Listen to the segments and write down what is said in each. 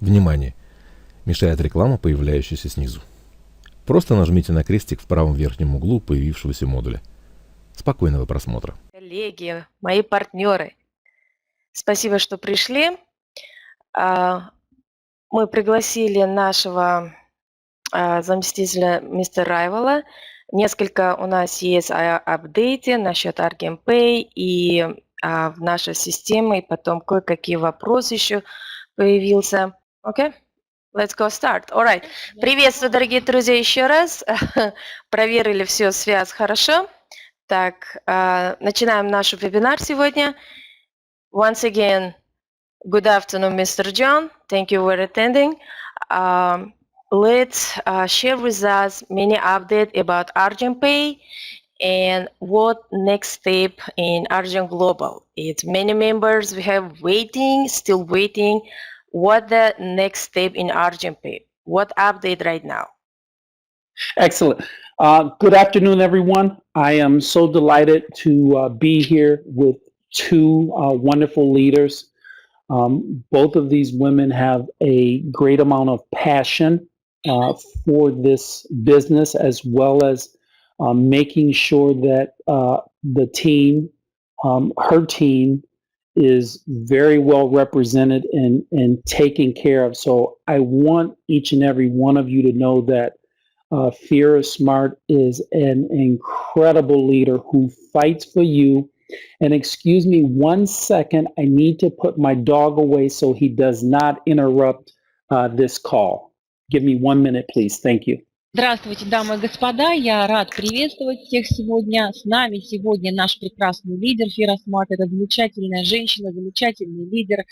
Внимание! Мешает реклама, появляющаяся снизу. Просто нажмите на крестик в правом верхнем углу появившегося модуля. Спокойного просмотра. Коллеги, мои партнеры, спасибо, что пришли. Мы пригласили нашего заместителя мистера Райвела. Несколько у нас есть апдейты насчет Argent Pay и в нашей системе, и потом кое-какие вопросы еще появился. Окей? Let's go start. All right. Приветствую, дорогие друзья, еще раз. Проверили все, связь хорошо. Так, начинаем наш вебинар сегодня. Once again, good afternoon, Mr. John. Thank you for attending. Let's share with us many updates about Argent Pay and what next step in Argent Global. It's many members we have still waiting. What the next step in Argent Pay? What update right now? Excellent. Good afternoon, everyone. I am so delighted to be here with two wonderful leaders. Both of these women have a great amount of passion for this business, as well as making sure that the team, her team, is very well represented and taken care of. So I want each and every one of you to know that Fiera Smart is an incredible leader who fights for you. And excuse me 1 second, I need to put my dog away so he does not interrupt this call. Give me 1 minute, please. Thank you. Здравствуйте, дамы и господа, я рад приветствовать всех сегодня. С нами сегодня наш прекрасный лидер Фира Смарт, это замечательная женщина, замечательный лидер.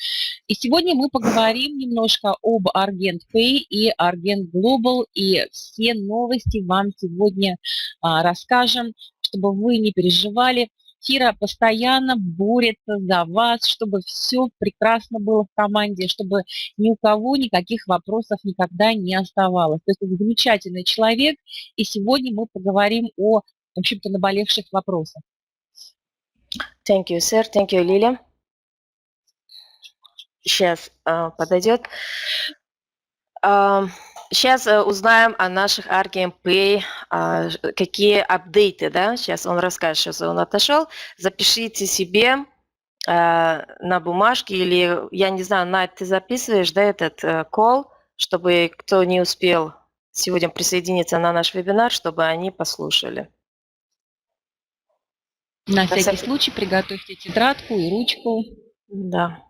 И сегодня мы поговорим немножко об Argent Pay и Argent Global, и все новости вам сегодня расскажем, чтобы вы не переживали. Фира постоянно борется за вас, чтобы все прекрасно было в команде, чтобы ни у кого никаких вопросов никогда не оставалось. То есть это замечательный человек, и сегодня мы поговорим о, в общем-то, наболевших вопросах. Thank you, sir. Thank you, Лиля. Сейчас подойдет. Сейчас узнаем о наших Argent Pay, какие апдейты, да? Сейчас он расскажет, сейчас он отошел. Запишите себе на бумажке или, я не знаю, Найт, ты записываешь, да, этот call, чтобы кто не успел сегодня присоединиться на наш вебинар, чтобы они послушали. На всякий случай приготовьте тетрадку и ручку. Да.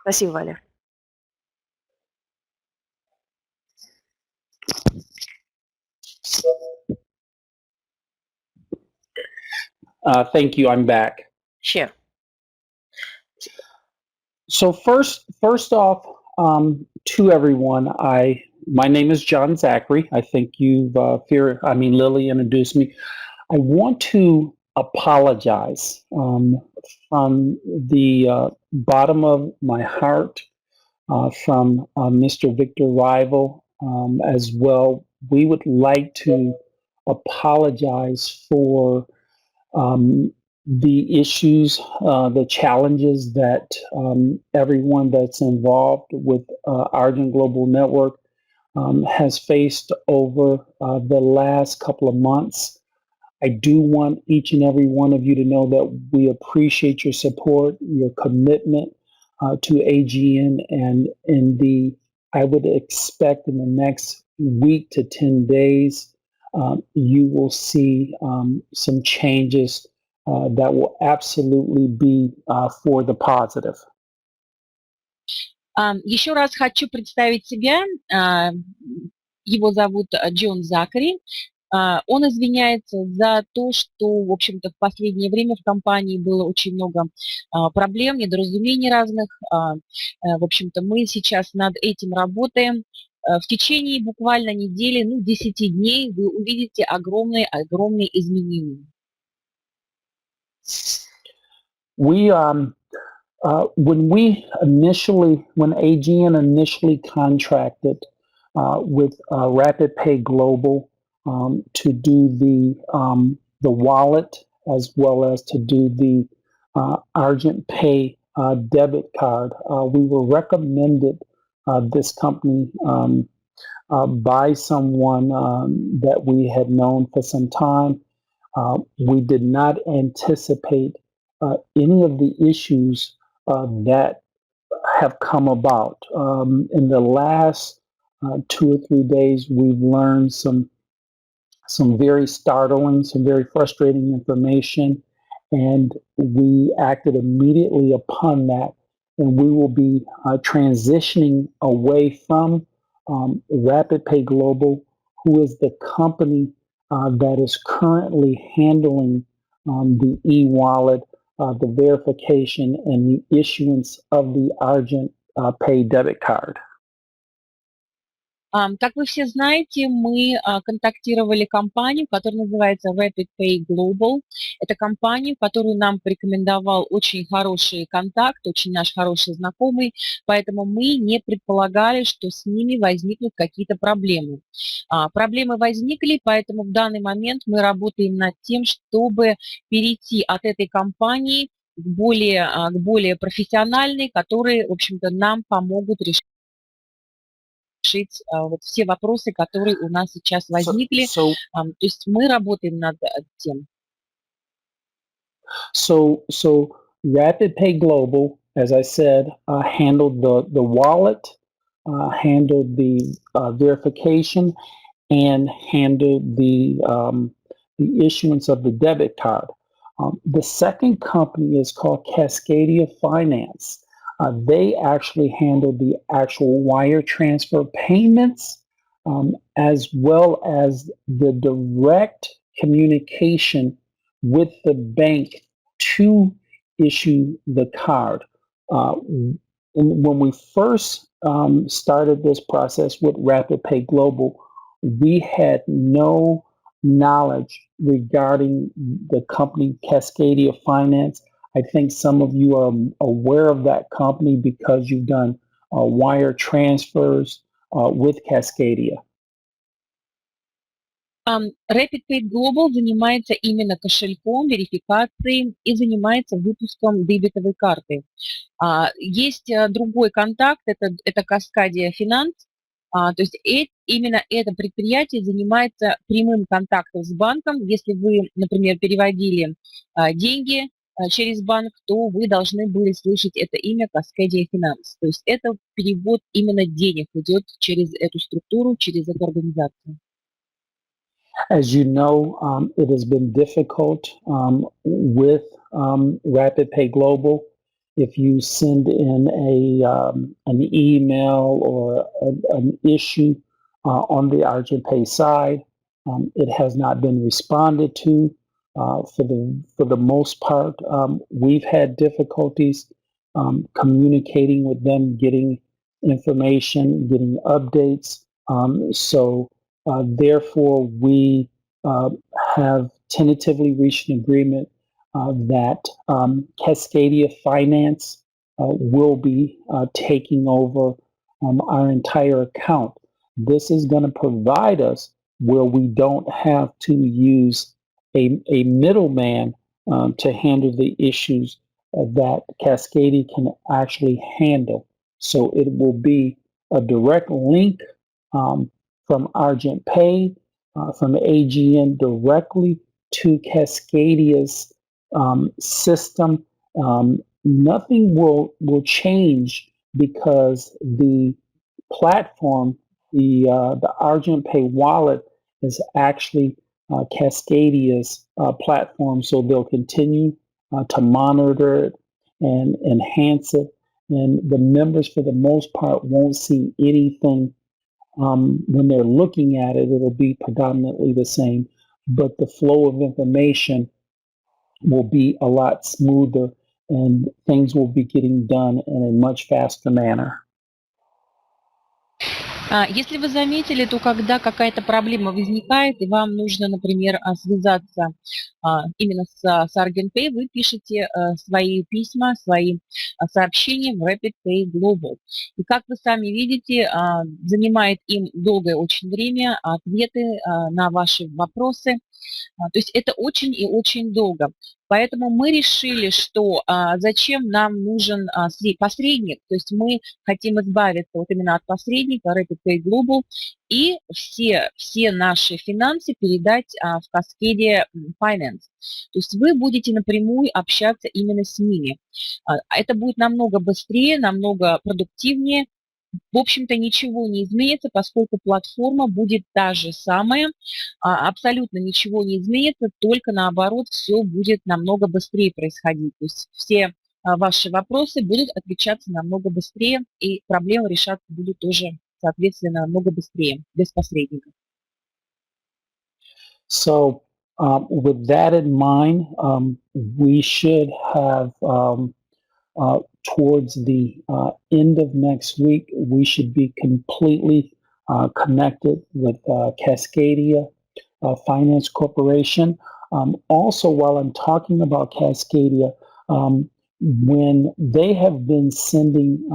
Спасибо, Валя. Thank you. I'm back. Sure. So first off, to everyone, my name is John Zachary. I think Lily introduced me. I want to apologize from the bottom of my heart from Mr. Victor Rival as well. We would like to apologize for the issues, the challenges that everyone that's involved with Argent Global Network has faced over the last couple of months. I do want each and every one of you to know that we appreciate your support, your commitment to AGN, and I would expect in the next week to 10 days, you will see some changes that will absolutely be for the positive. Еще раз хочу представить себя. Его зовут Джон Закари. Он извиняется за то, что, в общем-то, в последнее время в компании было очень много проблем, недоразумений разных. В общем-то, мы сейчас над этим работаем. В течение буквально недели, 10 дней вы увидите огромные изменения. When AGN initially contracted with Rapid Pay Global, to do the wallet as well as to do the Argent Pay debit card. We were recommended this company by someone that we had known for some time. We did not anticipate any of the issues that have come about. In the last 2 or 3 days, we've learned some very startling, some very frustrating information, and we acted immediately upon that. And we will be transitioning away from Rapid Pay Global, who is the company that is currently handling the e-wallet, the verification, and the issuance of the Argent Pay debit card. Как вы все знаете, мы контактировали компанию, которая называется Rapid Pay Global. Это компания, которую нам порекомендовал очень хороший контакт, очень наш хороший знакомый, поэтому мы не предполагали, что с ними возникнут какие-то проблемы. Проблемы возникли, поэтому в данный момент мы работаем над тем, чтобы перейти от этой компании к более профессиональной, которые, в общем-то, нам помогут решить вот все вопросы, которые у нас сейчас возникли. То есть мы работаем над тем. So Rapid Pay Global, as I said, handled the wallet, handled the verification, and handled the issuance of the debit card. The second company is called Cascadia Finance. They actually handle the actual wire transfer payments, as well as the direct communication with the bank to issue the card. When we first started this process with Rapid Pay Global, we had no knowledge regarding the company Cascadia Finance. I think some of you are aware of that company because you've done wire transfers with Cascadia. Rapid Pay Global занимается именно кошельком, верификацией и занимается выпуском дебетовой карты. Есть другой контакт, это Cascadia Finance. То есть именно это предприятие занимается прямым контактом с банком. Если вы, например, переводили деньги через банк, то вы должны были слышать это имя Cascadia Finance. То есть это перевод именно денег идет через эту структуру, через эту организацию. As you know, it has been difficult with Rapid Pay Global. If you send in an email or an issue on the Argent Pay side, it has not been responded to. For the most part, we've had difficulties communicating with them, getting information, getting updates. Therefore, we have tentatively reached an agreement that Cascadia Finance will be taking over our entire account. This is going to provide us where we don't have to use a middleman to handle the issues that Cascadia can actually handle. So it will be a direct link from Argent Pay, from AGN directly to Cascadia's system. Nothing will change because the platform, the Argent Pay wallet, is actually Cascadia's platform. So they'll continue to monitor it and enhance it. And the members, for the most part, won't see anything. When they're looking at it, it'll be predominantly the same, but the flow of information will be a lot smoother and things will be getting done in a much faster manner. Если вы заметили, то когда какая-то проблема возникает, и вам нужно, например, связаться именно с Argent Pay, вы пишете свои письма, свои сообщения в Rapid Pay Global. И как вы сами видите, занимает им долгое очень время ответы на ваши вопросы. То есть это очень и очень долго. Поэтому мы решили, что зачем нам нужен посредник. То есть мы хотим избавиться вот именно от посредника Rapid Pay Global и все наши финансы передать в каскаде Finance. То есть вы будете напрямую общаться именно с ними. Это будет намного быстрее, намного продуктивнее. В общем-то, ничего не изменится, поскольку платформа будет та же самая, абсолютно ничего не изменится, только наоборот, все будет намного быстрее происходить. То есть все ваши вопросы будут отвечаться намного быстрее, и проблемы решаться будут тоже, соответственно, намного быстрее, без посредников. So, with that in mind, we should have towards the end of next week, we should be completely connected with Cascadia Finance Corporation. Also, while I'm talking about Cascadia, when they have been sending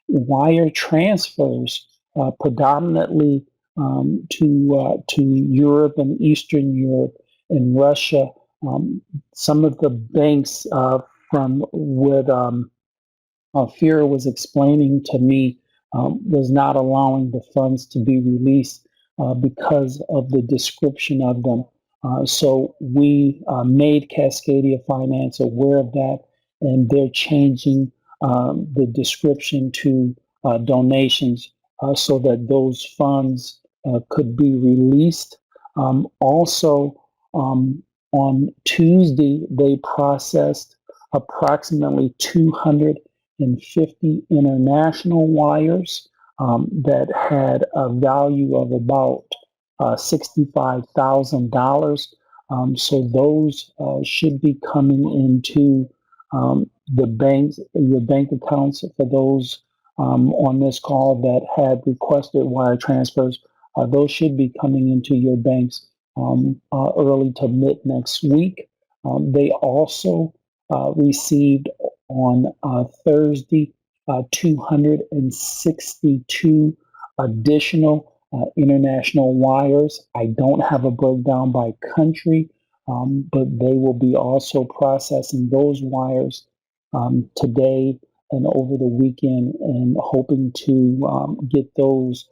wire transfers predominantly to Europe and Eastern Europe and Russia, some of the banks from what Fira was explaining to me was not allowing the funds to be released because of the description of them. So we made Cascadia Finance aware of that, and they're changing the description to donations so that those funds could be released. Also, on Tuesday, they processed approximately 250 international wires that had a value of about $65,000. So those should be coming into the banks, your bank accounts for those on this call that had requested wire transfers. Those should be coming into your banks early to mid next week. They also received on Thursday 262 additional international wires. I don't have a breakdown by country, but they will be also processing those wires today and over the weekend, and hoping to get those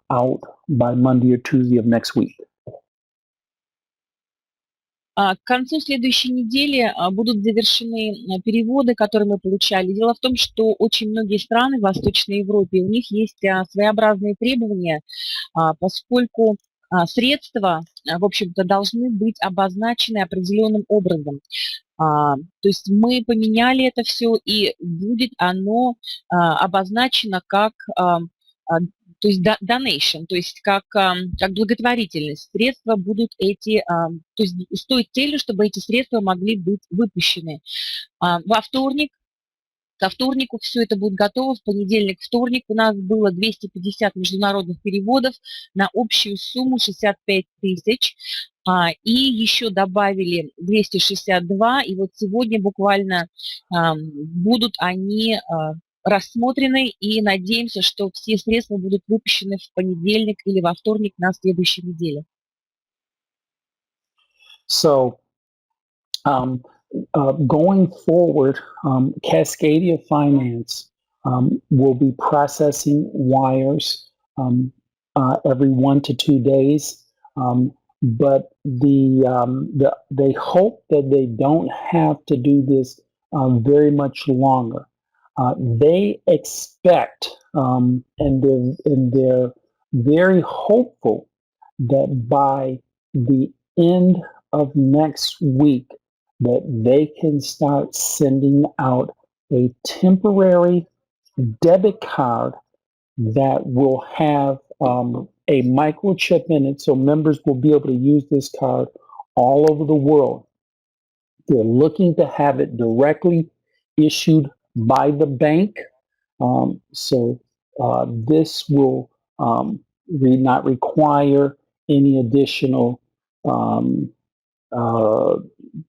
out by Monday or Tuesday of next week. К концу следующей недели будут завершены переводы, которые мы получали. Дело в том, что очень многие страны в Восточной Европе, у них есть своеобразные требования, поскольку средства, в общем-то, должны быть обозначены определенным образом. То есть мы поменяли это все, и будет оно обозначено как то есть donation, то есть как благотворительность. Средства будут эти, то есть с той целью, чтобы эти средства могли быть выпущены. Ко вторнику все это будет готово. В понедельник, вторник у нас было 250 международных переводов на общую сумму 65 тысяч. И еще добавили 262. И вот сегодня буквально будут они рассмотрены, и надеемся, что все средства будут выпущены в понедельник или во вторник на следующей неделе. So, going forward, Cascadia Finance will be processing wires every 1 to 2 days, but they hope that they don't have to do this very much longer. They expect, and they're very hopeful that by the end of next week, that they can start sending out a temporary debit card that will have a microchip in it, so members will be able to use this card all over the world. They're looking to have it directly issued by the bank. So this will not require any additional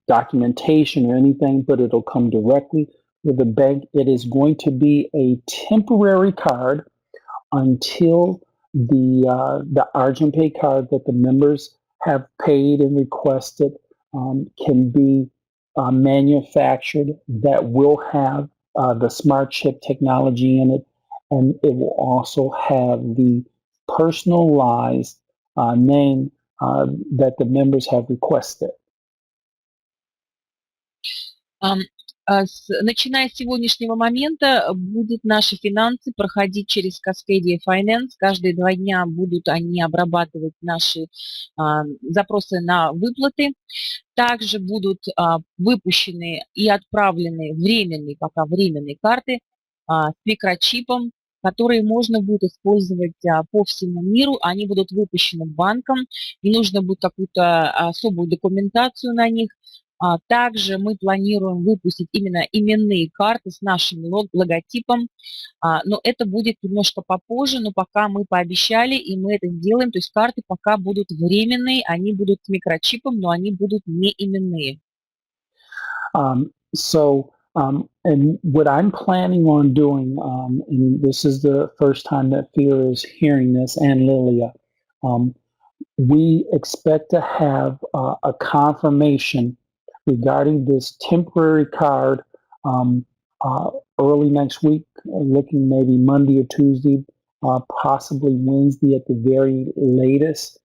documentation or anything, but it'll come directly with the bank. It is going to be a temporary card until the Argent Pay card that the members have paid and requested can be manufactured, that will have the smart chip technology in it, and it will also have the personalized name that the members have requested. Начиная с сегодняшнего момента будут наши финансы проходить через Cascadia Finance. Каждые 2 дня будут они обрабатывать наши запросы на выплаты. Также будут выпущены и отправлены пока временные карты с микрочипом, которые можно будет использовать по всему миру. Они будут выпущены банком, не нужно будет какую-то особую документацию на них. Также мы планируем выпустить именно именные карты с нашим логотипом, но это будет немножко попозже, но пока мы пообещали, и мы это сделаем. То есть карты пока будут временные, они будут с микрочипом, но они будут не именные. And what I'm planning on doing, and this is the first time that Fear is hearing this, and Lilia, we expect to have a confirmation regarding this temporary card early next week, looking maybe Monday or Tuesday, possibly Wednesday at the very latest.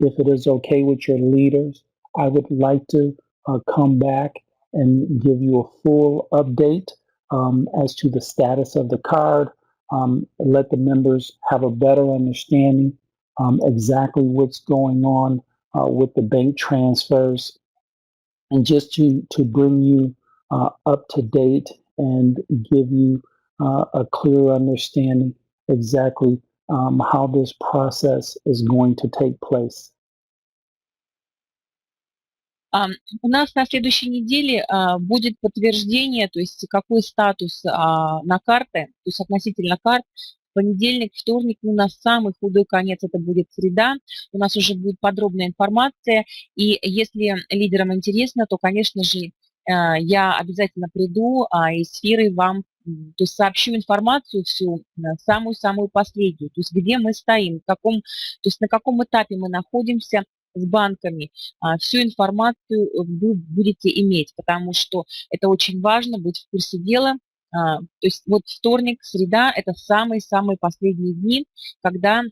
If it is okay with your leaders, I would like to come back and give you a full update as to the status of the card, let the members have a better understanding exactly what's going on with the bank transfers, and just to bring you up to date and give you a clear understanding exactly how this process is going to take place. У нас на следующей неделе будет подтверждение, то есть какой статус на карты, то есть относительно карт. Понедельник, вторник, у нас самый худой конец, это будет среда. У нас уже будет подробная информация. И если лидерам интересно, то, конечно же, я обязательно приду и с Фирой вам то есть сообщу информацию всю, самую-самую последнюю. То есть где мы стоим, то есть на каком этапе мы находимся с банками. Всю информацию вы будете иметь, потому что это очень важно, быть в курсе дела. То есть вот вторник, среда – это самые-самые последние дни, когда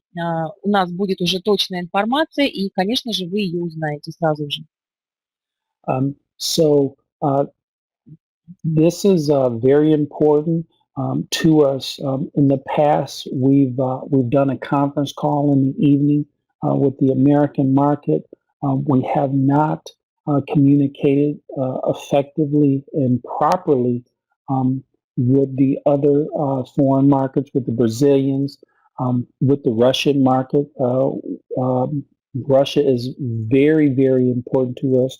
у нас будет уже точная информация, и, конечно же, вы ее узнаете сразу же. This is very important to us. In the past, we've done a conference call in the evening with the American market. We have not communicated effectively and properly with the other foreign markets, with the Brazilians, with the Russian market. Russia is very, very important to us.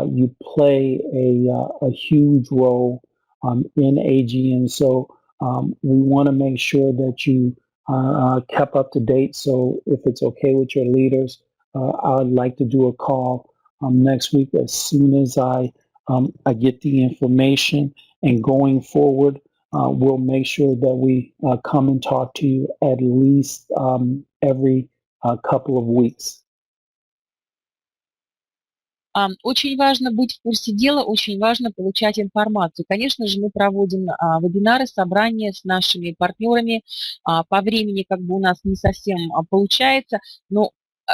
You play a huge role in AGN, so we want to make sure that you are kept up to date. So if it's okay with your leaders, I'd like to do a call next week as soon as I get the information. And going forward, we'll make sure that we come and talk to you at least every couple of weeks. Очень важно быть в курсе дела, очень важно получать информацию. Конечно же, мы проводим вебинары, собрания с нашими партнерами. По времени как бы у нас не совсем получается, но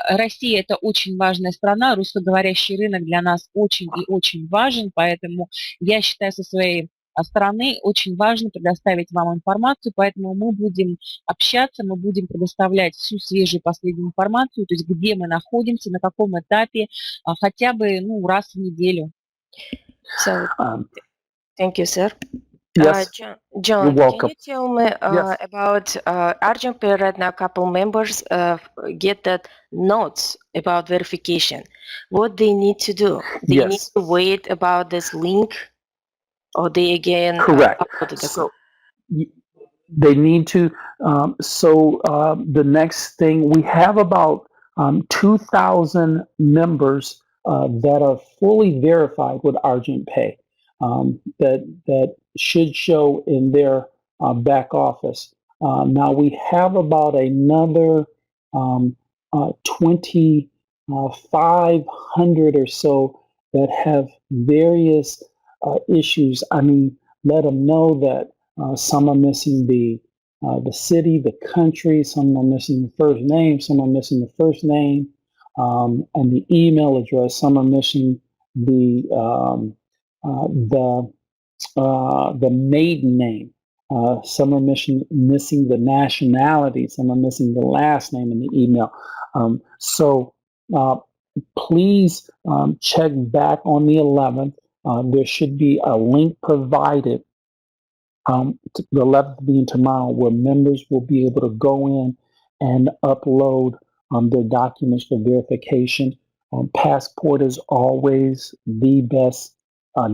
Россия – это очень важная страна, русскоговорящий рынок для нас очень и очень важен, поэтому я считаю со своей стороны очень важно предоставить вам информацию, поэтому мы будем общаться, мы будем предоставлять всю свежую последнюю информацию, то есть где мы находимся, на каком этапе, хотя бы раз в неделю. So, thank you, sir. Yes, John, you're welcome. can you tell me Yes. about Argent Pay right now? A couple members get that notes about verification. What they need to do? They Yes. need to wait about this link, or they again Correct. upload the So, They need to. The next thing, we have about 2,000 members that are fully verified with Argent Pay. That should show in their back office. Now we have about another 2,500 or so that have various issues. I mean, let them know that some are missing the city, the country. Some are missing the first name. Some are missing the first name and the email address. Some are missing the maiden name. Some are missing the nationality. Some are missing the last name in the email. Please check back on the 11th. There should be a link provided, the 11th being tomorrow, where members will be able to go in and upload their documents for verification. Passport is always the best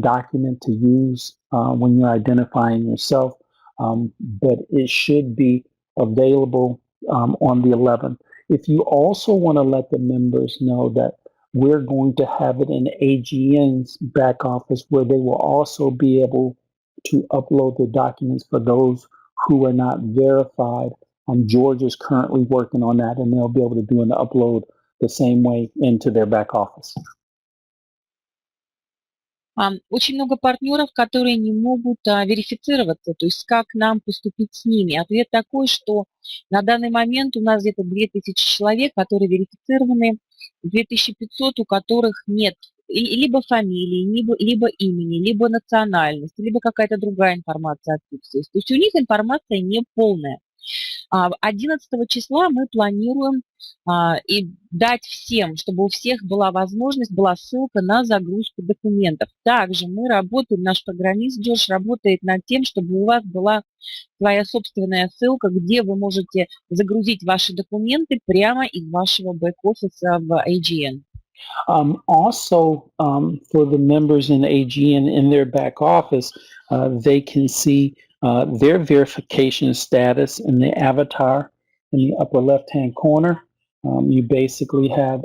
document to use when you're identifying yourself, but it should be available on the 11th. If you also want to let the members know that we're going to have it in AGN's back office, where they will also be able to upload the documents for those who are not verified. George is currently working on that, and they'll be able to do an upload the same way into their back office. Очень много партнеров, которые не могут верифицироваться, то есть как нам поступить с ними. Ответ такой, что на данный момент у нас где-то 2000 человек, которые верифицированы, 2500, у которых нет либо фамилии, либо имени, либо национальности, либо какая-то другая информация отсутствует. То есть у них информация не полная. 11 числа мы планируем и дать всем, чтобы у всех была возможность, была ссылка на загрузку документов. Также мы работаем, наш программист Джош работает над тем, чтобы у вас была своя собственная ссылка, где вы можете загрузить ваши документы прямо из вашего бэк-офиса в AGN. Also, for the members in AGN in their back office, they can see their verification status in the avatar in the upper left-hand corner. You basically have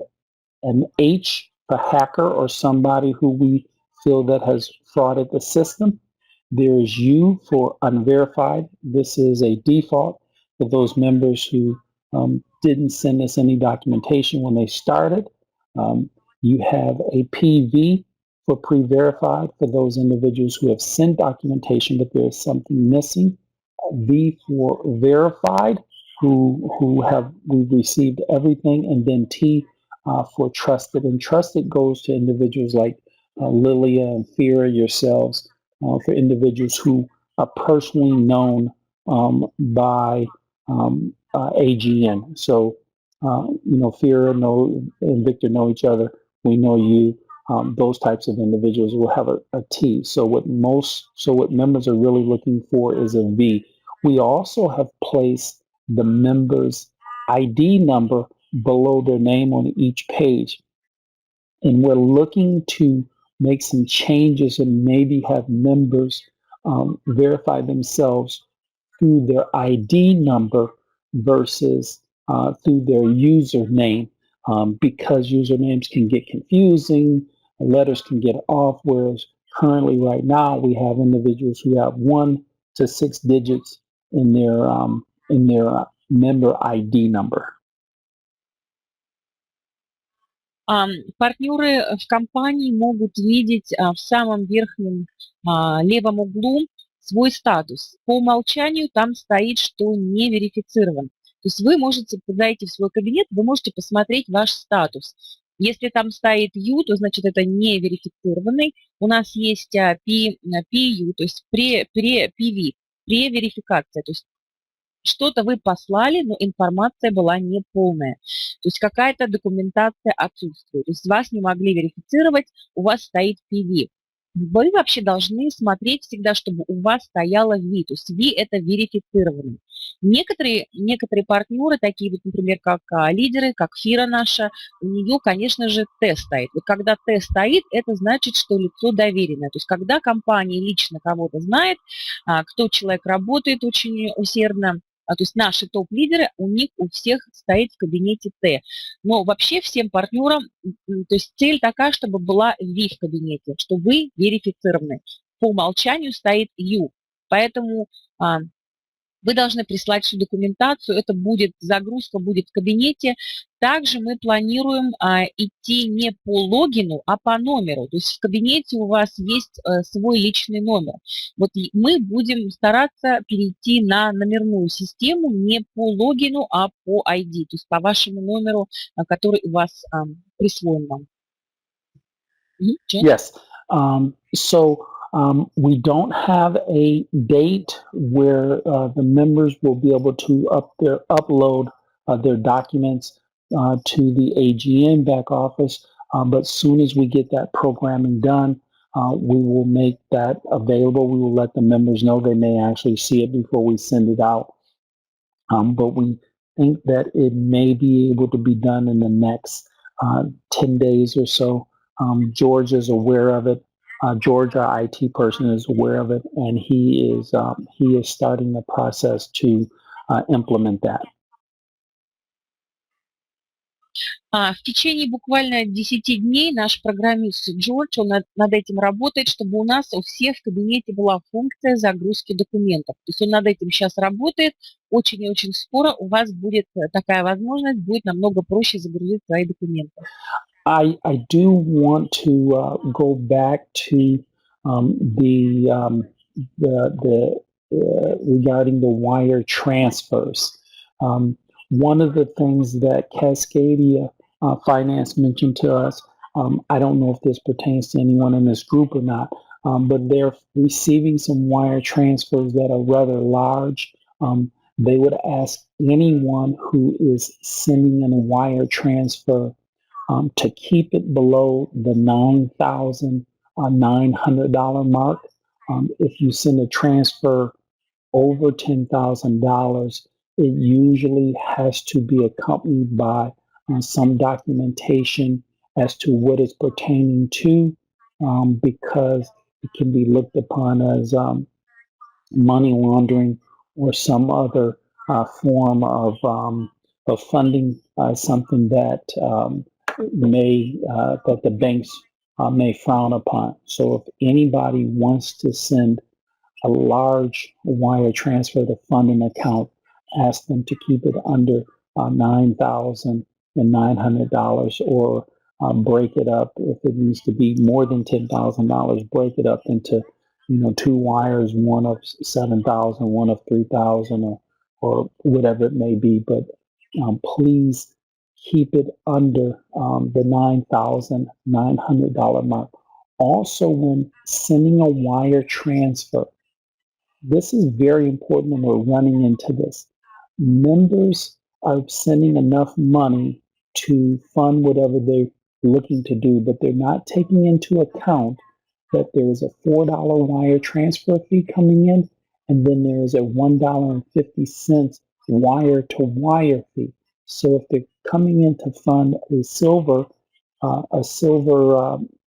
an H for hacker or somebody who we feel that has frauded the system. There is U for unverified. This is a default for those members who didn't send us any documentation when they started. You have a PV for pre-verified for those individuals who have sent documentation, but there is something missing. V for verified, we've received everything, and then T for trusted. And trusted goes to individuals like Lilia and Fira, yourselves, for individuals who are personally known by AGN. So, Fira and Victor know each other. We know you. Those types of individuals will have a T. So what members are really looking for is a V. We also have placed the member's ID number below their name on each page. And we're looking to make some changes and maybe have members verify themselves through their ID number versus through their username, because usernames can get confusing, letters can get off, whereas currently right now we have individuals who have 1 to 6 digits in their member ID number. Партнеры в компании могут видеть в самом верхнем левом углу свой статус. По умолчанию там стоит, что не верифицирован. То есть вы можете зайти в свой кабинет, вы можете посмотреть ваш статус. Если там стоит U, то значит это не верифицированный. У нас есть PU, то есть PV, преверификация. То есть что-то вы послали, но информация была неполная. То есть какая-то документация отсутствует. То есть вас не могли верифицировать, у вас стоит PV. вы вообще должны смотреть всегда, чтобы у вас стояло V, то есть V – это верифицированный. Некоторые партнеры, такие вот, например, как лидеры, как Фира наша, у нее, конечно же, Т стоит. Вот когда Т стоит, это значит, что лицо доверенное. То есть когда компания лично кого-то знает, кто человек работает очень усердно, то есть наши топ-лидеры, у них у всех стоит в кабинете Т. Но вообще всем партнерам, то есть цель такая, чтобы была V в кабинете, что вы верифицированы. По умолчанию стоит U. Поэтому вы должны прислать всю документацию, это будет, загрузка будет в кабинете. Также мы планируем идти не по логину, а по номеру. То есть в кабинете у вас есть свой личный номер. Вот мы будем стараться перейти на номерную систему не по логину, а по ID, то есть по вашему номеру, который у вас присвоен вам. Yes. We don't have a date where the members will be able to upload their documents to the AGN back office. But as soon as we get that programming done, we will make that available. We will let the members know. They may actually see it before we send it out. But we think that it may be able to be done in the next 10 days or so. George is aware of it. George, our IT person, is aware of it, and he is starting the process to implement that. В течение буквально 10 дней наш программист Джордж, он над этим работает, чтобы у нас у всех в кабинете была функция загрузки документов. То есть он над этим сейчас работает. Очень и очень скоро у вас будет такая возможность, будет намного проще загрузить свои документы. I do want to go back to regarding the wire transfers. One of the things that Cascadia Finance mentioned to us, I don't know if this pertains to anyone in this group or not, but they're receiving some wire transfers that are rather large. They would ask anyone who is sending in a wire transfer to keep it below the $9,900 mark. If you send a transfer over $10,000, it usually has to be accompanied by some documentation as to what it's pertaining to, because it can be looked upon as money laundering or some other form of funding something that that the banks may frown upon. So if anybody wants to send a large wire transfer to fund an account, ask them to keep it under $9,900 or break it up. If it needs to be more than $10,000, break it up into two wires, one of 7,000, one of 3,000, or whatever it may be. But please keep it under the $9,900 mark. Also, when sending a wire transfer, this is very important, and we're running into this. Members are sending enough money to fund whatever they're looking to do, but they're not taking into account that there is a $4 wire transfer fee coming in, and then there is a $1.50 wire-to-wire fee. So if they're coming in to fund a silver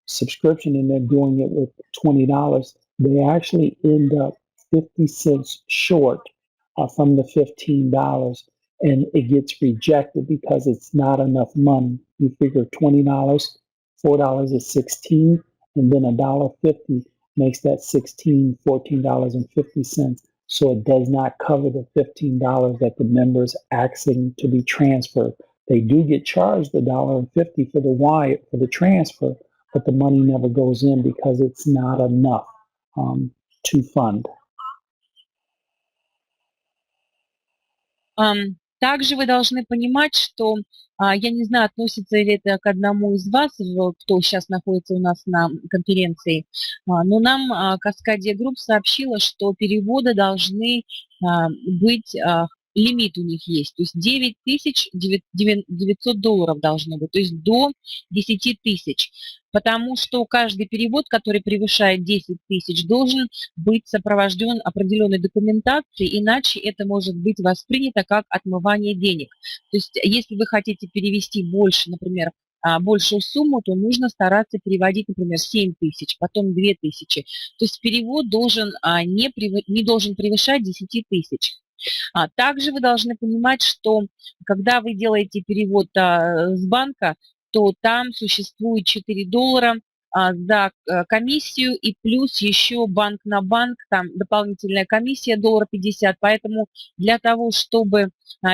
subscription and they're doing it with $20, they actually end up 50 cents short from the $15, and it gets rejected because it's not enough money. You figure $20, $4 is 16, and then $1.50 makes that 16, $14.50. So it does not cover the $15 that the members asking to be transferred. They do get charged the $1.50 for the wire for the transfer, but the money never goes in because it's not enough to fund. Также вы должны понимать, что, я не знаю, относится ли это к одному из вас, кто сейчас находится у нас на конференции, но нам Cascadia Group сообщила, что переводы должны быть лимит у них есть, то есть $9900 должно быть, то есть до 10 тысяч, потому что каждый перевод, который превышает 10 тысяч, должен быть сопровожден определенной документацией, иначе это может быть воспринято как отмывание денег. То есть если вы хотите перевести больше, например, большую сумму, то нужно стараться переводить, например, 7 тысяч, потом 2 тысячи. То есть перевод должен, не должен превышать 10 тысяч. Также вы должны понимать, что когда вы делаете перевод с банка, то там существует $4 за комиссию и плюс еще банк на банк, там дополнительная комиссия $1.50. Поэтому для того, чтобы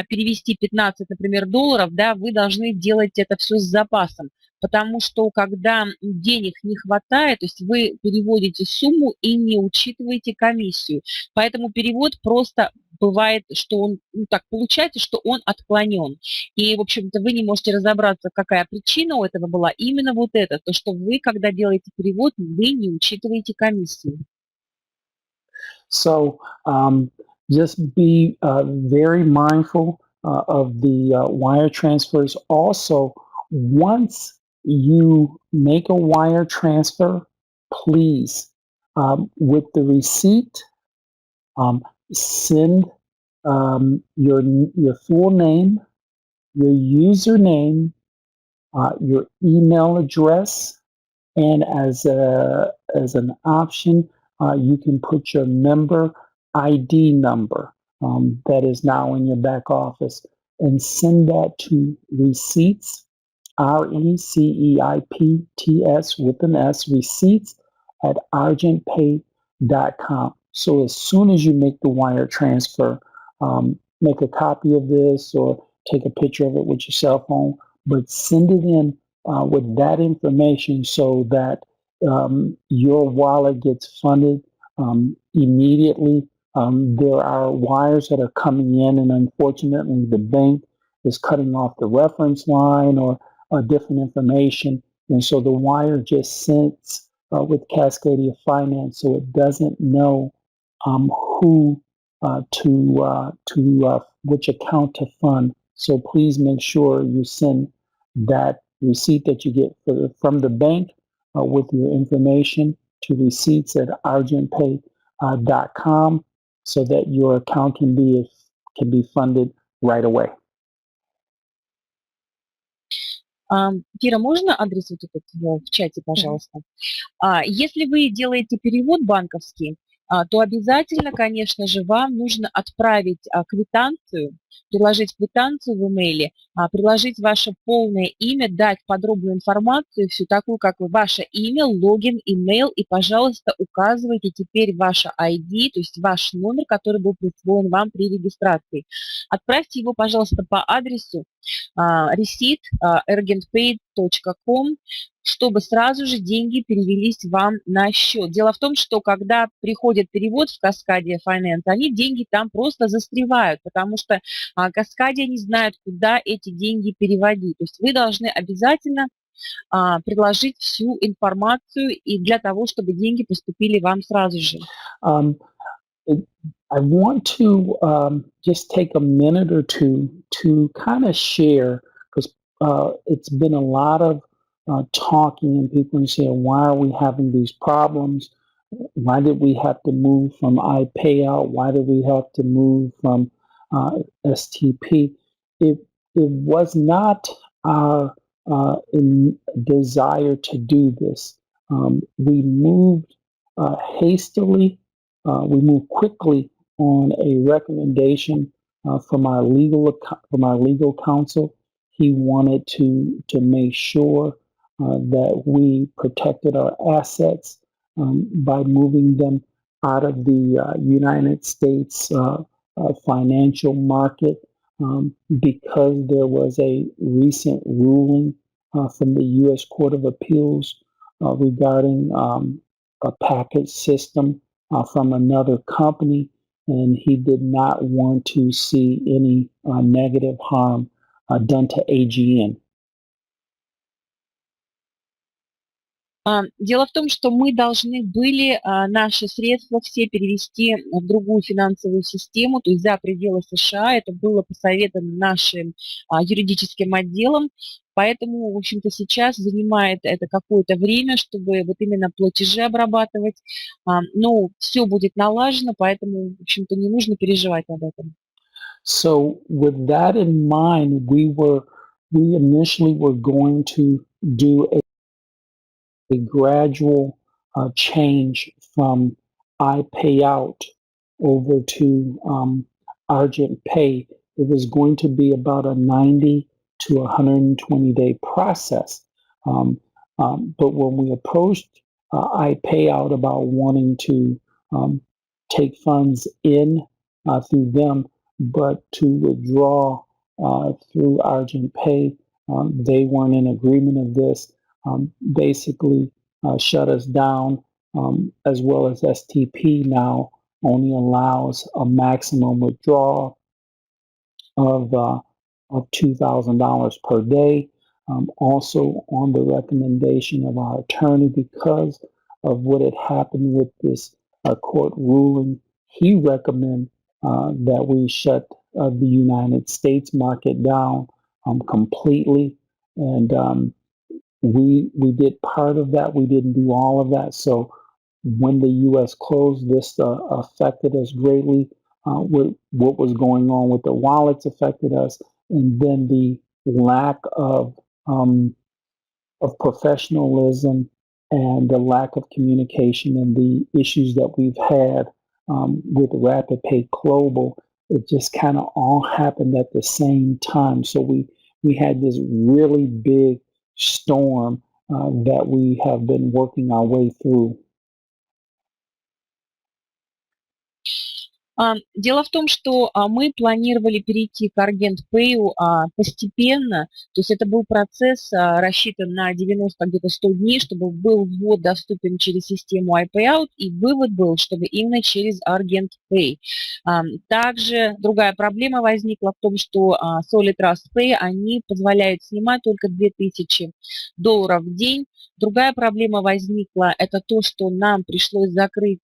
перевести 15, например, долларов, да, вы должны делать это все с запасом. Потому что когда денег не хватает, то есть вы переводите сумму и не учитываете комиссию. Поэтому перевод просто бывает, что он, так получается, что он отклонен. И, в общем-то, вы не можете разобраться, какая причина у этого была. Именно вот это, то, что вы, когда делаете перевод, вы не учитываете комиссию. So just be very mindful of the wire transfers. Also, once you make a wire transfer, please, with the receipt, send your full name, your username, your email address, and as an option, you can put your member ID number that is now in your back office and send that to receipts, RECEIPTS with an S, receipts at argentpay.com. So as soon as you make the wire transfer, make a copy of this or take a picture of it with your cell phone, but send it in with that information so that your wallet gets funded immediately. There are wires that are coming in, and unfortunately, the bank is cutting off the reference line or different information. And so the wire just sits with Cascadia Finance, so it doesn't know who to which account to fund. So please make sure you send that receipt that you get from the bank with your information to receipts at argentpay.com so that your account can be funded right away. Кира, можно адрес вот этот в чате, пожалуйста? Если вы делаете перевод банковский, то обязательно, конечно же, вам нужно отправить квитанцию, приложить квитанцию в имейле, приложить ваше полное имя, дать подробную информацию, всю такую, как ваше имя, логин, имейл, и, пожалуйста, указывайте теперь ваше ID, то есть ваш номер, который был присвоен вам при регистрации. Отправьте его, пожалуйста, по адресу receipt argentpay.com, чтобы сразу же деньги перевелись вам на счет. Дело в том, что когда приходит перевод в Cascadia Finance, они деньги там просто застревают, потому что Cascadia не знает, куда эти деньги переводить. То есть вы должны обязательно предложить всю информацию и для того, чтобы деньги поступили вам сразу же. I want to just take a minute or two to kind of share, because it's been a lot of talking and people saying, why are we having these problems? Why did we have to move from iPayout? Why did we have to move from STP? It was not our desire to do this. We moved hastily. We moved quickly on a recommendation from our legal counsel. He wanted to make sure that we protected our assets by moving them out of the United States financial market because there was a recent ruling from the U.S. Court of Appeals regarding a package system from another company, and he did not want to see any negative harm done to AGN. Дело в том, что мы должны были наши средства все перевести в другую финансовую систему, то есть за пределы США. Это было посоветовано нашим юридическим отделом. Поэтому, в общем-то, сейчас занимает это какое-то время, чтобы вот именно платежи обрабатывать. Но все будет налажено, поэтому, в общем-то, не нужно переживать об этом. So with that in mind, we initially were going to do a gradual change from iPayout over to Argent Pay. It was going to be about a 90 to 120 day process. But when we approached iPayout about wanting to take funds in through them, but to withdraw through Argent Pay, they weren't in agreement of this. Basically shut us down, as well as STP now only allows a maximum withdrawal of $2,000 per day. Also, on the recommendation of our attorney, because of what had happened with this court ruling, he recommended that we shut the United States market down completely. And we did part of that. We didn't do all of that. So when the U.S. closed, this affected us greatly. With what was going on with the wallets affected us, and then the lack of professionalism and the lack of communication and the issues that we've had with Rapid Pay Global. It just kind of all happened at the same time. So we had this really big storm that we have been working our way through. Дело в том, что мы планировали перейти к Argent Pay постепенно, то есть это был процесс рассчитан на 90, где-то 100 дней, чтобы был ввод доступен через систему iPayout, и вывод был, чтобы именно через Argent Pay. Также другая проблема возникла в том, что Solid Trust Pay, они позволяют снимать только $2000 в день. Другая проблема возникла, это то, что нам пришлось закрыть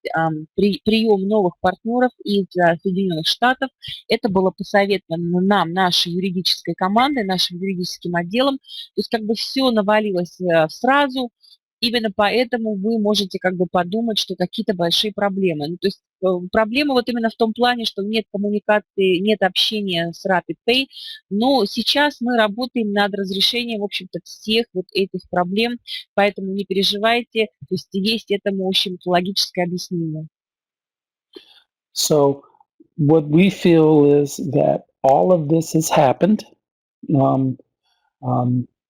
прием новых партнеров из Соединенных Штатов. Это было посоветовано нам, нашей юридической командой, нашим юридическим отделом. То есть как бы все навалилось сразу. Именно поэтому вы можете как бы подумать, что какие-то большие проблемы. Ну, то есть проблема вот именно в том плане, что нет коммуникации, нет общения с Rapid Pay, но сейчас мы работаем над разрешением, в общем-то, всех вот этих проблем, поэтому не переживайте, то есть этому, в общем-то, логическое объяснение. So what we feel is that all of this has happened.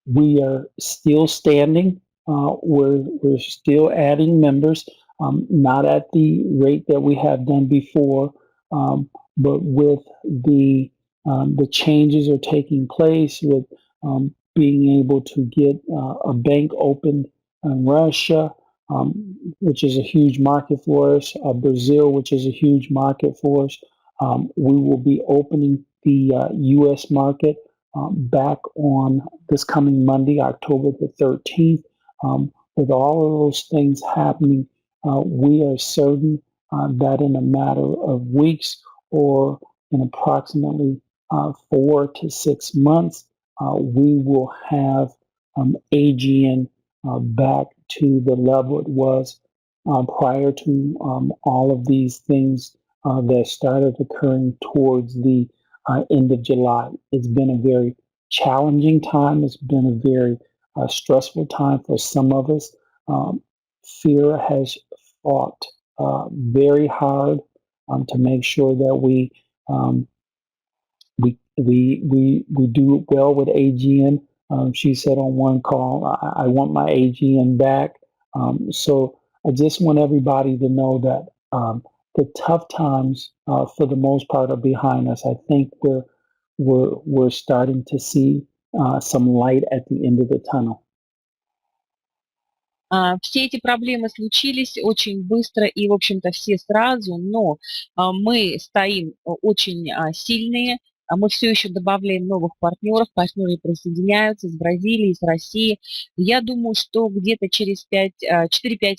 We are still standing. We're still adding members, not at the rate that we have done before, but with the changes are taking place with being able to get a bank opened in Russia, which is a huge market for us, Brazil, which is a huge market for us. We will be opening the U.S. market back on this coming Monday, October the 13th. With all of those things happening, we are certain that in a matter of weeks or in approximately 4 to 6 months, we will have AGN back to the level it was prior to all of these things that started occurring towards the end of July. It's been a very challenging time. It's been a very stressful time for some of us. Fear has fought very hard to make sure that we do well with AGN. She said on one call, I want my AGN back. So I just want everybody to know that the tough times, for the most part, are behind us. I think we're starting to see some light at the end of the tunnel. Все эти проблемы случились очень быстро и, в общем-то, все сразу, но мы стоим очень сильные, Мы все еще добавляем новых партнеров, партнеры присоединяются из Бразилии, из России. Я думаю, что где-то через 4-5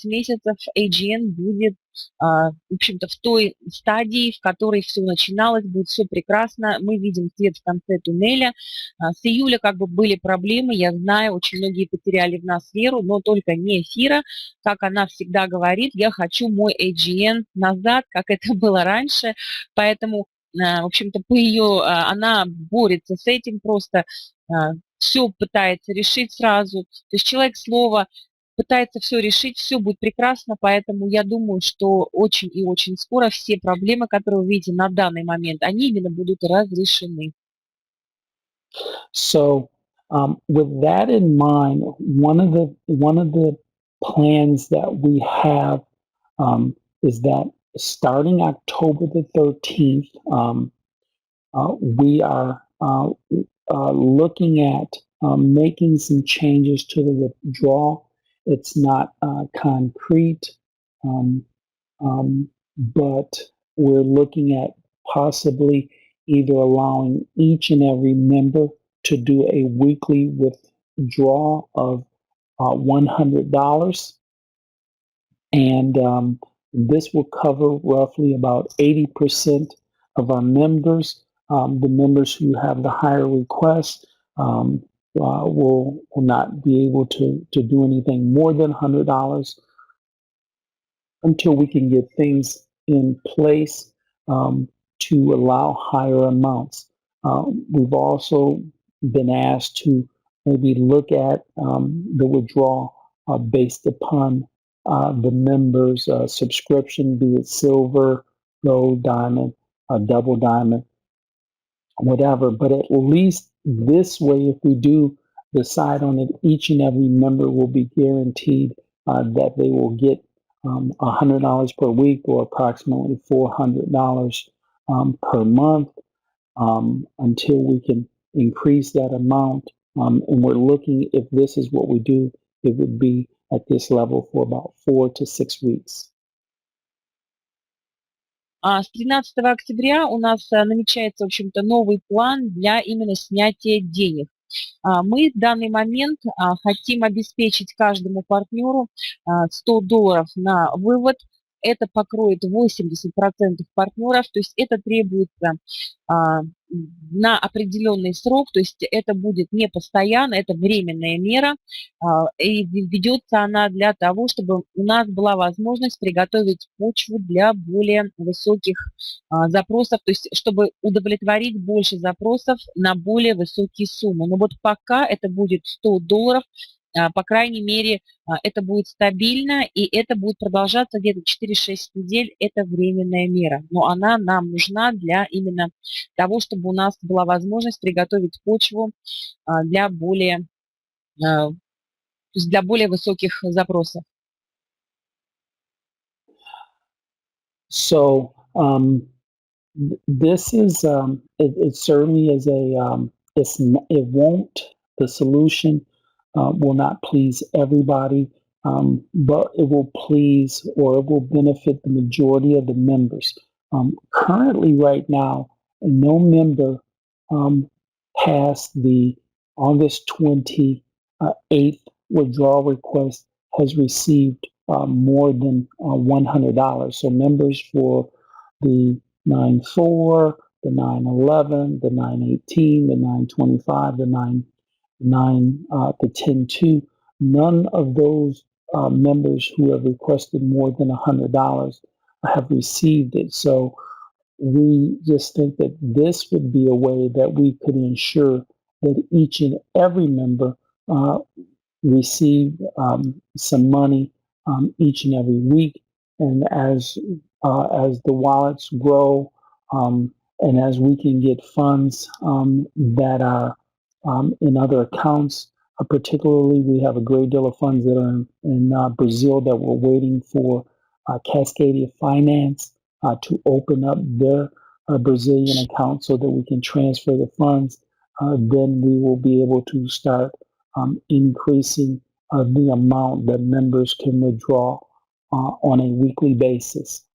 месяцев AGN будет, в общем-то, в той стадии, в которой все начиналось, будет все прекрасно. Мы видим свет в конце туннеля. С июля как бы были проблемы, я знаю, очень многие потеряли в нас веру, но только не эфира. Как она всегда говорит, я хочу мой AGN назад, как это было раньше. Поэтому, в общем-то, она борется с этим, просто все пытается решить сразу. То есть человек слова пытается все решить, все будет прекрасно, поэтому я думаю, что очень и очень скоро все проблемы, которые вы видите на данный момент, они именно будут разрешены. So, with that in mind, one of the plans that we have is that starting October the 13th, we are looking at making some changes to the withdrawal. It's not concrete, um, but we're looking at possibly either allowing each and every member to do a weekly withdrawal of $100. And this will cover roughly about 80% of our members. The members who have the higher requests will not be able to do anything more than $100 until we can get things in place to allow higher amounts. We've also been asked to maybe look at the withdrawal based upon the members' subscription, be it silver, gold, diamond, double diamond, whatever. But at least this way, if we do decide on it, each and every member will be guaranteed that they will get $100 per week, or approximately $400 per month, until we can increase that amount. And we're looking, if this is what we do, it would be at this level for about 4 to 6 weeks. С 13 октября у нас намечается, в общем-то, новый план для именно снятия денег. Мы в данный момент хотим обеспечить каждому партнеру $100 на вывод. Это покроет 80% партнеров, то есть это требуется на определенный срок, то есть это будет не постоянно, это временная мера, и ведется она для того, чтобы у нас была возможность приготовить почву для более высоких запросов, то есть чтобы удовлетворить больше запросов на более высокие суммы. Но вот пока это будет $100, по крайней мере, это будет стабильно, и это будет продолжаться где-то 4-6 недель. Это временная мера, но она нам нужна для именно того, чтобы у нас была возможность приготовить почву для более высоких запросов. So this is it certainly is it won't, the solution will not please everybody, but it will please, or it will benefit the majority of the members. Currently, right now, no member past the August 28th withdrawal request has received more than $100. So members for the 9/4, the 9/11, the 9/18, the 9/25, the 10/2, none of those members who have requested more than $100 have received it. So we just think that this would be a way that we could ensure that each and every member receive some money each and every week. And as the wallets grow, and as we can get funds that are in other accounts, particularly we have a great deal of funds that are in Brazil that we're waiting for Cascadia Finance to open up their Brazilian account so that we can transfer the funds. Then we will be able to start increasing the amount that members can withdraw on a weekly basis.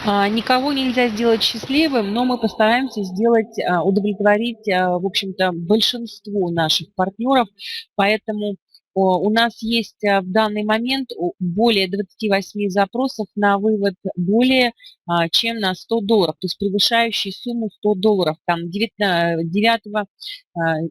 Никого нельзя сделать счастливым, но мы постараемся сделать, удовлетворить, в общем-то, большинство наших партнеров. Поэтому у нас есть в данный момент более 28 запросов на вывод более чем на $100, то есть превышающие сумму $100. Там 9,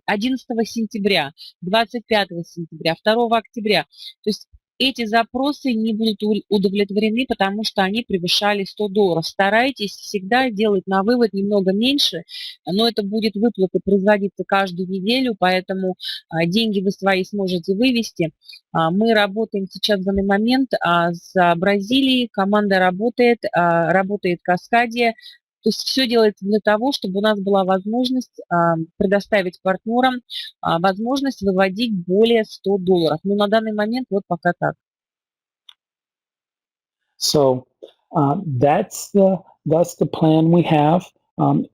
11 сентября, 25 сентября, 2 октября. То есть эти запросы не будут удовлетворены, потому что они превышали $100. Старайтесь всегда делать на вывод немного меньше, но это будет выплата производиться каждую неделю, поэтому деньги вы свои сможете вывести. Мы работаем сейчас в данный момент с Бразилией, команда работает Каскадия. То есть все делается для того, чтобы у нас была возможность предоставить партнерам возможность выводить более $100. Но на данный момент вот пока так. So that's the plan we have.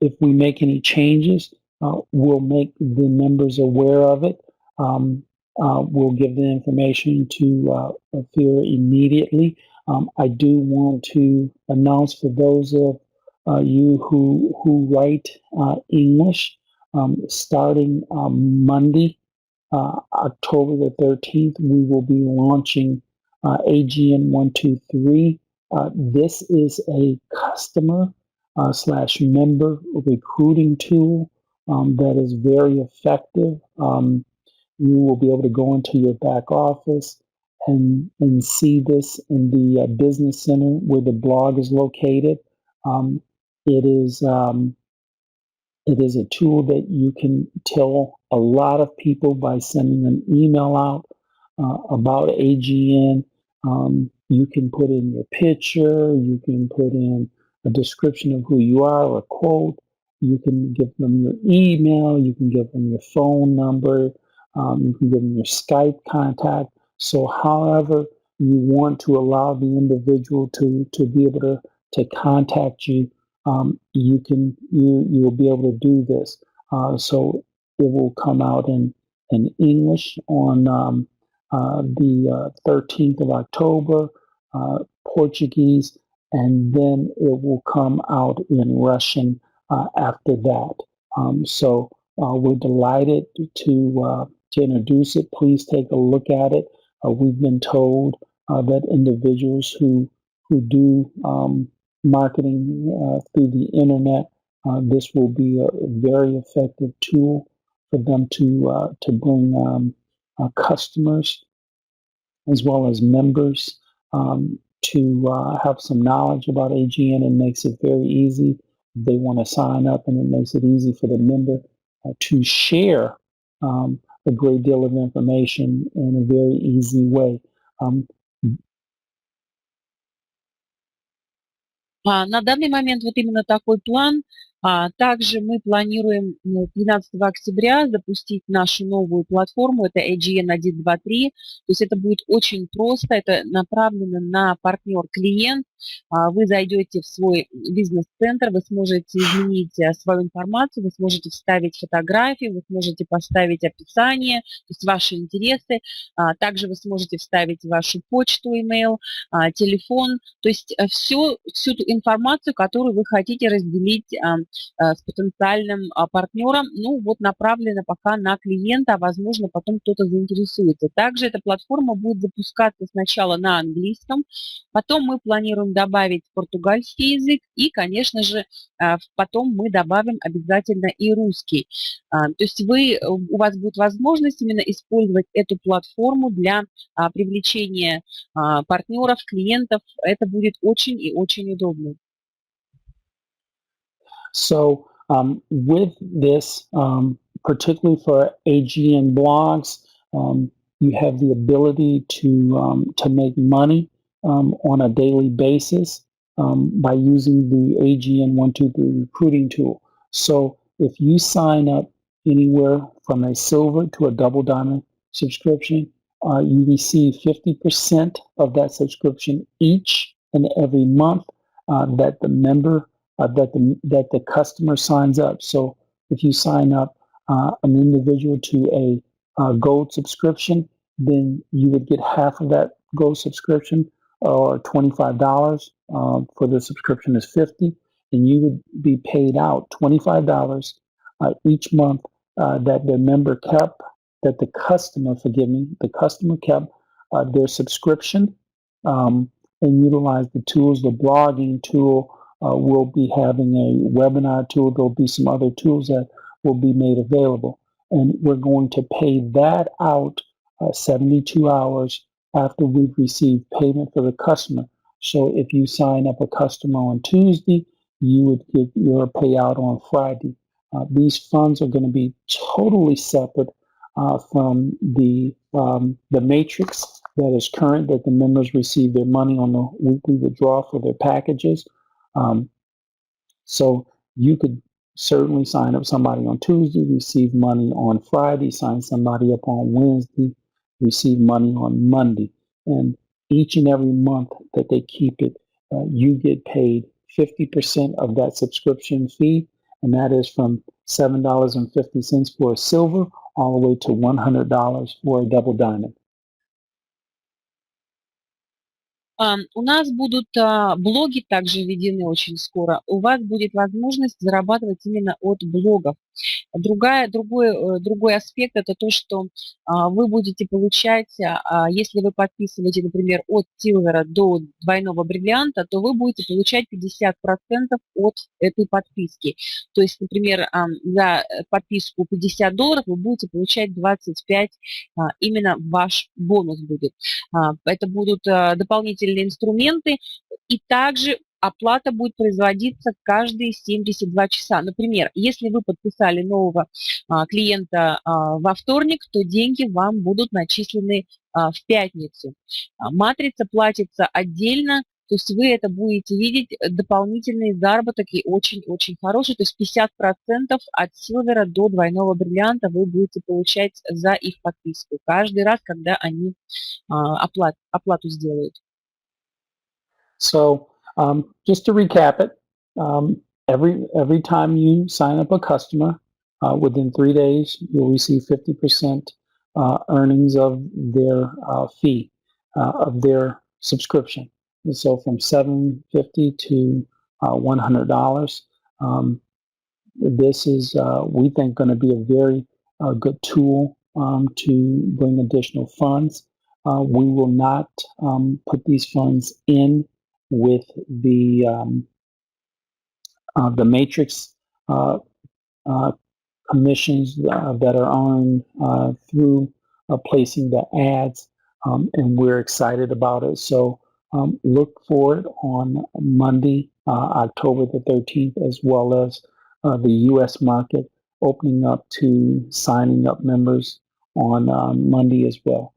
If we make any changes, we'll make the members aware of it. We'll give the information to FIRA immediately. I do want to announce for those of you who write English, starting Monday, October the 13th, we will be launching AGN 123. This is a customer / member recruiting tool that is very effective. You will be able to go into your back office and see this in the business center where the blog is located. It is a tool that you can tell a lot of people by sending an email out about AGN. You can put in your picture, you can put in a description of who you are or a quote. You can give them your email, you can give them your phone number, you can give them your Skype contact. So however you want to allow the individual to be able to contact you, you will be able to do this. So it will come out in English on the 13th of October, Portuguese, and then it will come out in Russian after that. So we're delighted to introduce it. Please take a look at it. We've been told that individuals who do marketing through the internet, this will be a very effective tool for them to bring customers as well as members to have some knowledge about AGN. It makes it very easy. They want to sign up, and it makes it easy for the member to share a great deal of information in a very easy way. На данный момент вот именно такой план. Также мы планируем 12 октября запустить нашу новую платформу, это AGN 123. То есть это будет очень просто, это направлено на партнер-клиент. Вы зайдете в свой бизнес-центр, вы сможете изменить свою информацию, вы сможете вставить фотографии, вы сможете поставить описание, то есть ваши интересы. Также вы сможете вставить вашу почту, email, телефон, то есть всю ту информацию, которую вы хотите разделить с потенциальным партнером, ну вот направлена пока на клиента, а возможно потом кто-то заинтересуется. Также эта платформа будет запускаться сначала на английском, потом мы планируем добавить португальский язык и, конечно же, потом мы добавим обязательно и русский. То есть у вас будет возможность именно использовать эту платформу для привлечения партнеров, клиентов. Это будет очень и очень удобно. So with this, particularly for AGN blogs, you have the ability to make money on a daily basis by using the AGN 123 recruiting tool. So if you sign up anywhere from a silver to a double diamond subscription, you receive 50% of that subscription each and every month that the member that the customer signs up. So if you sign up an individual to a gold subscription, then you would get half of that gold subscription or $25. for the subscription is $50, and you would be paid out $25 each month that the member kept, that the customer, the customer kept their subscription and utilized the tools. The blogging tool will be having a webinar tool. There'll be some other tools that will be made available. And we're going to pay that out 72 hours after we've received payment for the customer. So if you sign up a customer on Tuesday, you would get your payout on Friday. These funds are going to be totally separate from the matrix that is current, that the members receive their money on the weekly withdrawal for their packages. So you could certainly sign up somebody on Tuesday, receive money on Friday, sign somebody up on Wednesday, receive money on Monday. And each and every month that they keep it, you get paid 50% of that subscription fee, and that is from $7.50 for a silver all the way to $100 for a double diamond. У нас будут блоги также введены очень скоро. У вас будет возможность зарабатывать именно от блогов. Другой аспект – это то, что вы будете получать, если вы подписываете, например, от силвера до двойного бриллианта, то вы будете получать 50% от этой подписки. То есть, например, за подписку $50 вы будете получать 25, именно ваш бонус будет. Это будут дополнительные инструменты, и также оплата будет производиться каждые 72 часа. Например, если вы подписали нового клиента во вторник, то деньги вам будут начислены в пятницу. Матрица платится отдельно, то есть вы это будете видеть, дополнительный заработок и очень-очень хороший. То есть 50% от силвера до двойного бриллианта вы будете получать за их подписку каждый раз, когда они оплату сделают. So just to recap it, every time you sign up a customer, within 3 days, you'll receive 50% earnings of their fee, of their subscription. And so from $7.50 to $100. This is, we think, going to be a very good tool to bring additional funds. We will not put these funds in with the matrix commissions that are earned through placing the ads, and we're excited about it. So look for it on Monday, October the 13th, as well as the U.S. market opening up to signing up members on Monday as well.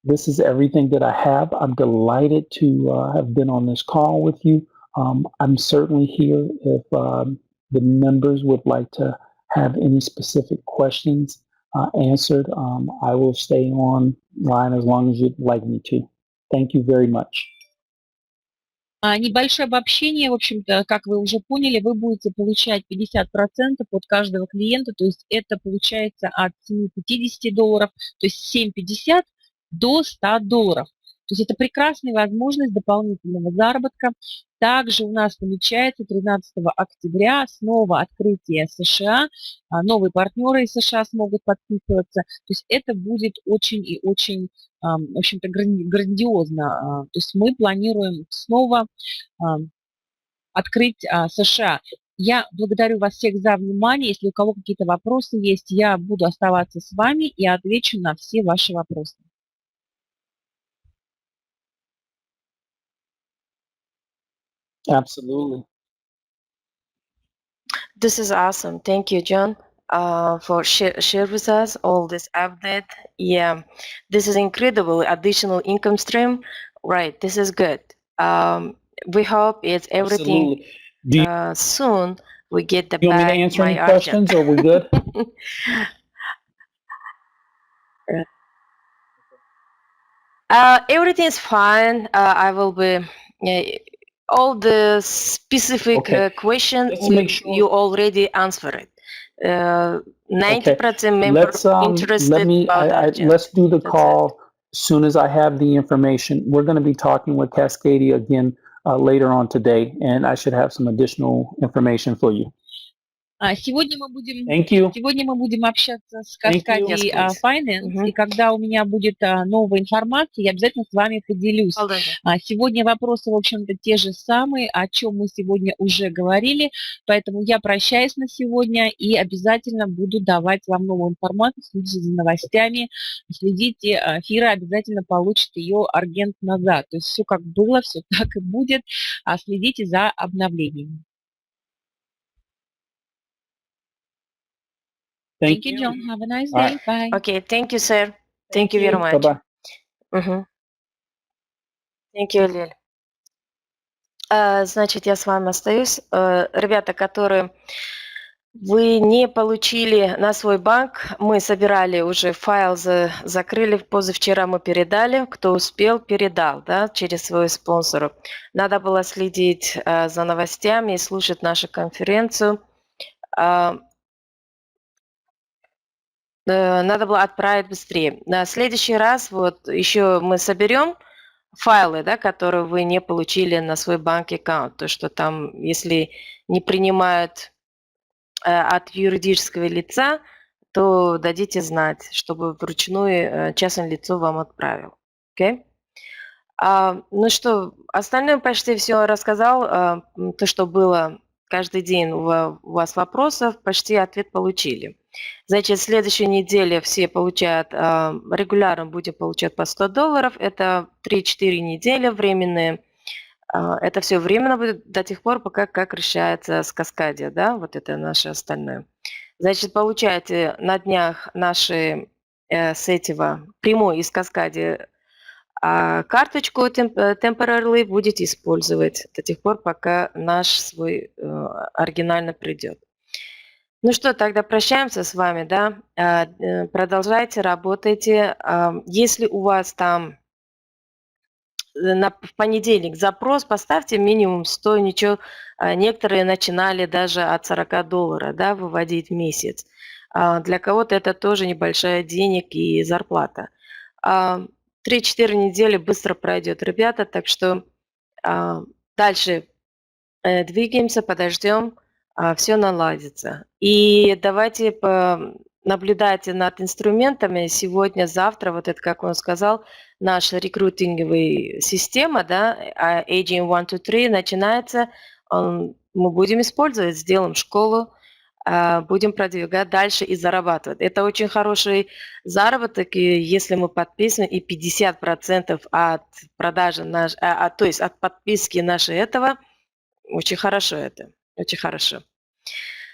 This is everything that I have. I'm delighted to have been on this call with you. I'm certainly here if the members would like to have any specific questions answered. I will stay online as long as you'd like me to. Thank you very much. Небольшое обобщение, в общем-то, как вы уже поняли, вы будете получать 50% от каждого клиента, то есть это получается от $7.50, то есть $7.50 до $100. То есть это прекрасная возможность дополнительного заработка. Также у нас намечается 13 октября снова открытие США, новые партнеры из США смогут подписываться. То есть это будет очень и очень, в общем-то, грандиозно. То есть мы планируем снова открыть США. Я благодарю вас всех за внимание. Если у кого какие-то вопросы есть, я буду оставаться с вами и отвечу на все ваши вопросы. Absolutely. This is awesome. Thank you, John, for share with us all this update. Yeah, this is incredible additional income stream. Right, this is good. We hope it's everything soon. We get the You want me to answer any questions, or are we good? Everything is fine. I will be all the specific questions you already answered. 90% members interested about that. Let's do the call soon as I have the information, we're going to be talking with Cascadia again later on today, and I should have some additional information for you. Сегодня Thank you. мы будем общаться с Thank you. Cascadia Yes, please. Finance, и когда у меня будет новая информация, я обязательно с вами поделюсь. Hold on. Сегодня вопросы, в общем-то, те же самые, о чем мы сегодня уже говорили, поэтому я прощаюсь на сегодня и обязательно буду давать вам новую информацию, следите за новостями, следите, Фира обязательно получит ее Argent назад, то есть все как было, все так и будет, следите за обновлениями. Thank Thank you, you. John. Have a nice All day. Bye. Okay, thank you, sir. Thank you very much. Bye-bye. Мгм. Thank you, Лиль. Значит, я с вами остаюсь. Ребята, которые вы не получили на свой банк, мы собирали уже файл, закрыли, позавчера мы передали, кто успел, передал, да, через свою спонсору. Надо было следить за новостями и слушать нашу конференцию. Надо было отправить быстрее. На следующий раз вот еще мы соберем файлы, да, которые вы не получили на свой банк-аккаунт. То, что там, если не принимают от юридического лица, то дадите знать, чтобы вручную частное лицо вам отправил. Okay? Ну что, остальное почти все рассказал. То, что было каждый день у вас вопросов, почти ответ получили. Значит, в следующей неделе все получают, регулярно будем получать по $100. Это 3-4 недели временные. Это все временно будет до тех пор, пока как решается с Cascadia, да, вот это наше остальное. Значит, получаете на днях наши с этого прямой из Cascadia карточку temporarily будете использовать до тех пор, пока наш свой оригинально придет. Ну что, тогда прощаемся с вами, да? Продолжайте, работайте. Если у вас там в понедельник запрос, поставьте минимум 100, ничего. Некоторые начинали даже от $40, да, выводить в месяц. Для кого-то это тоже небольшая денег и зарплата. 3-4 недели быстро пройдет, ребята, так что дальше двигаемся, подождем, все наладится. И давайте наблюдайте над инструментами сегодня, завтра, вот это, как он сказал, наша рекрутинговая система, да, Agent 1, 2, 3 начинается, мы будем использовать, сделаем школу, будем продвигать дальше и зарабатывать. Это очень хороший заработок, и если мы подписаны, и 50% от продажи, то есть от подписки нашей этого, очень хорошо это, очень хорошо.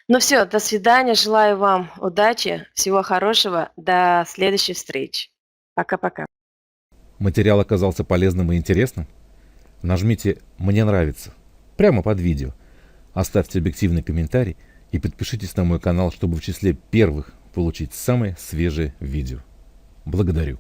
Ну все, до свидания, желаю вам удачи, всего хорошего, до следующей встречи. Пока-пока. Материал оказался полезным и интересным? Нажмите «Мне нравится» прямо под видео, оставьте объективный комментарий и подпишитесь на мой канал, чтобы в числе первых получить самые свежие видео. Благодарю.